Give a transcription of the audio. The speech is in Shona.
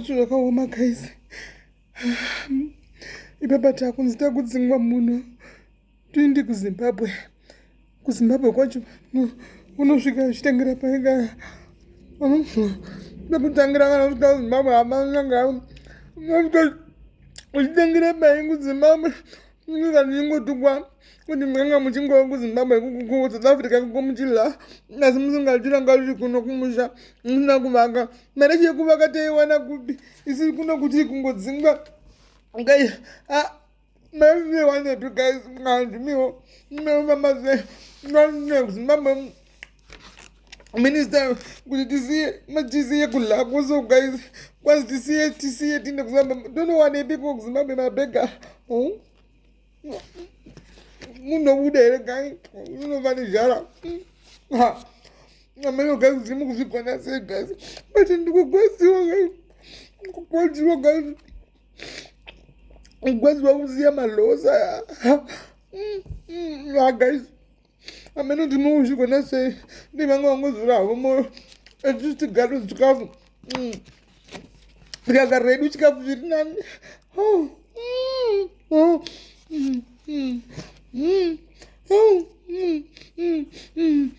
zvakaoma guys. Ipapa takunzita kudzingwa muno. Tuindi kuZimbabwe. KuZimbabwe kwacho unosvika uchitengera paika. Nekutangira kana kusvika kuZimbabwe hamananga. Uchitengera pai kuZimbabwe. Nyika ndingotukwa kuti manga muchingova kuZimbabwe ku South Africa kumuchila. Asi musingachiranga riri kuno kumusha. Musina kuvaka. Mari yekuvaka taiwana kupi. Isi kuno kuti kungodzingwa. Guys, maybe one of you guys can't me. No, mama say, no, Zimbabwe minister, could you see much easier? Good luck, so guys. Was this year, TC, in the Zimbabwe? Don't know what people Zimbabwe, my beggar. Oh, you know who they guy, you know, Vanijara. I'm not going to move when I say, guys, but in the guys. Guys, what was my loss? Guys, I'm not the most you're gonna say. The man goes around more. It's just a girl to come. We got ready to come with none.